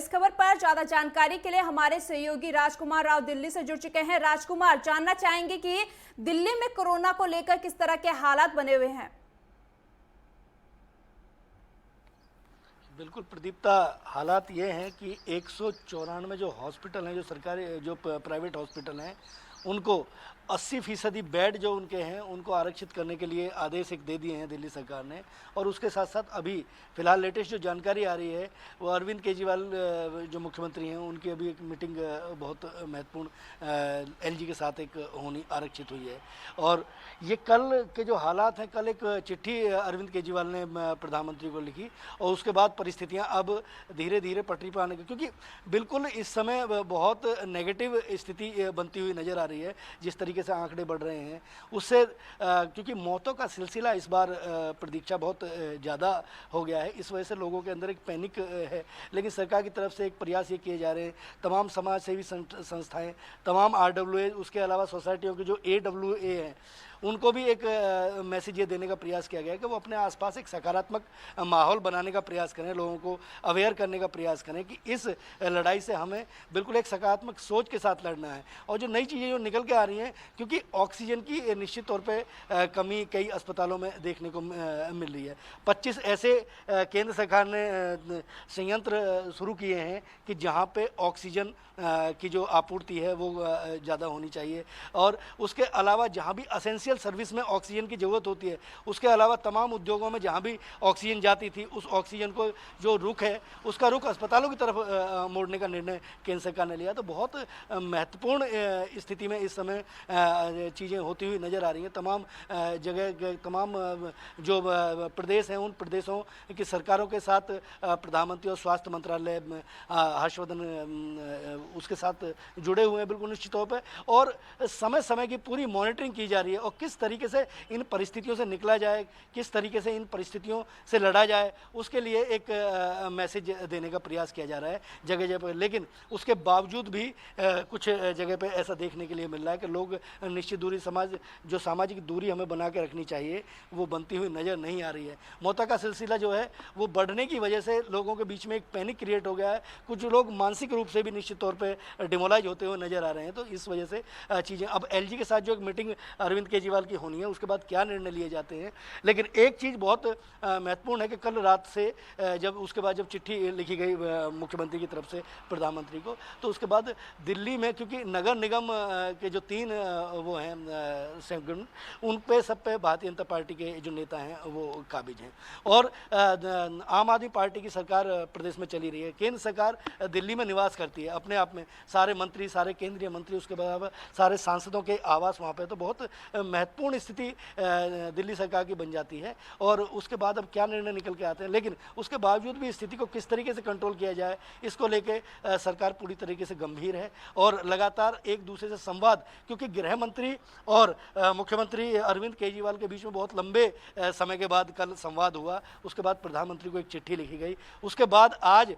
इस खबर पर ज्यादा जानकारी के लिए हमारे सहयोगी राजकुमार राव दिल्ली से जुड़ चुके हैं। राजकुमार, जानना चाहेंगे कि दिल्ली में कोरोना को लेकर किस तरह के हालात बने हुए हैं। बिल्कुल प्रदीप्ता, हालात ये हैं कि 194 जो हॉस्पिटल हैं, जो सरकारी जो प्राइवेट हॉस्पिटल हैं, उनको 80% बेड जो उनके हैं उनको आरक्षित करने के लिए आदेश एक दे दिए हैं दिल्ली सरकार ने। और उसके साथ साथ अभी फ़िलहाल लेटेस्ट जो जानकारी आ रही है वो अरविंद केजरीवाल जो मुख्यमंत्री हैं उनकी अभी एक मीटिंग बहुत महत्वपूर्ण एलजी के साथ एक होनी आरक्षित हुई है। और ये कल के जो हालात हैं, कल एक चिट्ठी अरविंद केजरीवाल ने प्रधानमंत्री को लिखी और उसके बाद परिस्थितियाँ अब धीरे धीरे पटरी पर आने की, क्योंकि बिल्कुल इस समय बहुत नेगेटिव स्थिति बनती हुई नज़र आ रही है। जिस तरीके से आंकड़े बढ़ रहे हैं उससे क्योंकि मौतों का सिलसिला इस बार प्रतीक्षा बहुत ज़्यादा हो गया है, इस वजह से लोगों के अंदर एक पैनिक है। लेकिन सरकार की तरफ से एक प्रयास ये किए जा रहे हैं, तमाम समाज सेवी संस्थाएं, तमाम आरडब्ल्यूए, उसके अलावा सोसाइटियों के जो एडब्ल्यूए हैं उनको भी एक मैसेज ये देने का प्रयास किया गया है कि वो अपने आसपास एक सकारात्मक माहौल बनाने का प्रयास करें, लोगों को अवेयर करने का प्रयास करें कि इस लड़ाई से हमें बिल्कुल एक सकारात्मक सोच के साथ लड़ना है। और जो नई चीज़ें जो निकल के आ रही हैं, क्योंकि ऑक्सीजन की निश्चित तौर पे कमी कई अस्पतालों में देखने को मिल रही है। 25 ऐसे केंद्र सरकार ने संयंत्र शुरू किए हैं कि जहाँ पे ऑक्सीजन की जो आपूर्ति है वो ज़्यादा होनी चाहिए। और उसके अलावा जहाँ भी असेंशियल सर्विस में ऑक्सीजन की ज़रूरत होती है, उसके अलावा तमाम उद्योगों में जहाँ भी ऑक्सीजन जाती थी, उस ऑक्सीजन को जो रुख है उसका रुख अस्पतालों की तरफ मोड़ने का निर्णय केंद्र सरकार ने लिया। तो बहुत महत्वपूर्ण स्थिति में इस समय चीज़ें होती हुई नज़र आ रही हैं। तमाम जगह, तमाम जो प्रदेश हैं, उन प्रदेशों की सरकारों के साथ प्रधानमंत्री और स्वास्थ्य मंत्रालय हर्षवर्धन उसके साथ जुड़े हुए हैं बिल्कुल निश्चित तौर पर। और समय समय की पूरी मॉनिटरिंग की जा रही है और किस तरीके से इन परिस्थितियों से निकला जाए, किस तरीके से इन परिस्थितियों से लड़ा जाए, उसके लिए एक मैसेज देने का प्रयास किया जा रहा है जगह जगह पर। लेकिन उसके बावजूद भी कुछ जगह पे ऐसा देखने के लिए मिल रहा है कि लोग निश्चित दूरी, जो सामाजिक दूरी हमें बना के रखनी चाहिए वो बनती हुई नज़र नहीं आ रही है। मौतों का सिलसिला जो है वो बढ़ने की वजह से लोगों के बीच में एक पैनिक क्रिएट हो गया है। कुछ लोग मानसिक रूप से भी निश्चित तौर पे डिमोलाइज होते हुए नज़र आ रहे हैं। तो इस वजह से चीज़ें अब एलजी के साथ जो एक मीटिंग अरविंद केजरीवाल की होनी है उसके बाद क्या निर्णय लिए जाते हैं। लेकिन एक चीज़ बहुत महत्वपूर्ण है कि कल रात से जब चिट्ठी लिखी गई मुख्यमंत्री की तरफ से प्रधानमंत्री को, तो उसके बाद दिल्ली में क्योंकि नगर निगम के जो 3 वो हैं संगठन, उन पे सब पे भारतीय जनता पार्टी के जो नेता हैं वो काबिज हैं। और आम आदमी पार्टी की सरकार प्रदेश में चली रही है। केंद्र सरकार दिल्ली में निवास करती है अपने आप में, सारे मंत्री, सारे केंद्रीय मंत्री, उसके बाद सारे सांसदों के आवास वहाँ पे, तो बहुत महत्वपूर्ण स्थिति दिल्ली सरकार की बन जाती है। और उसके बाद अब क्या निर्णय निकल के आते हैं, लेकिन उसके बावजूद भी स्थिति को किस तरीके से कंट्रोल किया जाए इसको लेके सरकार पूरी तरीके से गंभीर है और लगातार एक दूसरे से संवाद, क्योंकि गृह मंत्री और मुख्यमंत्री अरविंद केजरीवाल के बीच में बहुत लंबे समय के बाद कल संवाद हुआ। उसके बाद प्रधानमंत्री को एक चिट्ठी लिखी गई, उसके बाद आज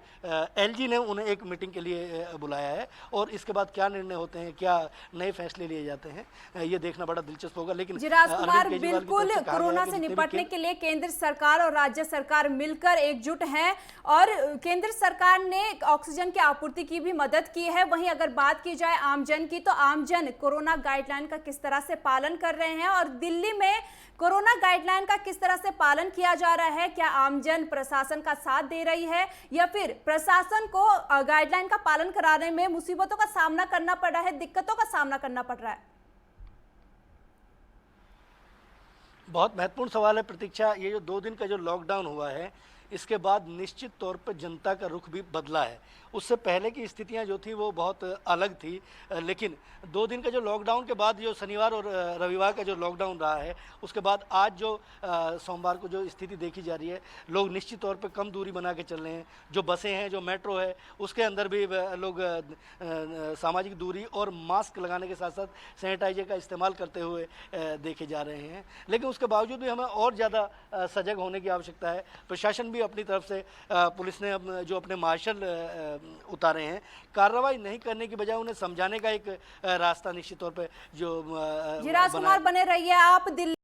एलजी ने उन्हें एक मीटिंग के लिए बुलाया है और इसके बाद क्या निर्णय होते हैं, क्या नए फैसले लिए जाते हैं, ये देखना बड़ा दिलचस्प होगा। लेकिन जी राजकुमार, बिल्कुल कोरोना से निपटने के लिए केंद्र सरकार और राज्य सरकार मिलकर एकजुट हैं और केंद्र सरकार ने ऑक्सीजन की आपूर्ति की भी मदद की है। वहीं अगर बात की जाए आमजन की, तो आमजन कोरोना गाइडलाइन का किस तरह से पालन कर रहे हैं और दिल्ली में कोरोना गाइडलाइन का किस तरह से पालन किया जा रहा है? क्या आमजन प्रशासन का साथ दे रही है या फिर प्रशासन को गाइडलाइन का पालन कराने में मुसीबतों का सामना करना पड़ रहा है, दिक्कतों का सामना करना पड़ रहा है? बहुत महत्वपूर्ण सवाल है प्रतीक्षा। ये जो 2 दिन का जो लॉकडाउन हुआ है, इसके बाद निश्चित तौर पर जनता का रुख भी बदला है। उससे पहले की स्थितियां जो थी वो बहुत अलग थी, लेकिन 2 दिन का जो लॉकडाउन के बाद जो शनिवार और रविवार का जो लॉकडाउन रहा है, उसके बाद आज जो सोमवार को जो स्थिति देखी जा रही है, लोग निश्चित तौर पर कम दूरी बना के चल रहे हैं। जो बसें हैं, जो मेट्रो है, उसके अंदर भी लोग सामाजिक दूरी और मास्क लगाने के साथ साथ सैनिटाइजर का इस्तेमाल करते हुए देखे जा रहे हैं। लेकिन उसके बावजूद भी हमें और ज़्यादा सजग होने की आवश्यकता है। प्रशासन भी अपनी तरफ से, पुलिस ने जो अपने मार्शल उतारे हैं, कार्रवाई नहीं करने की बजाय उन्हें समझाने का एक रास्ता निश्चित तौर पे जो जी राजकुमार, बने रहिए आप। दिल्ली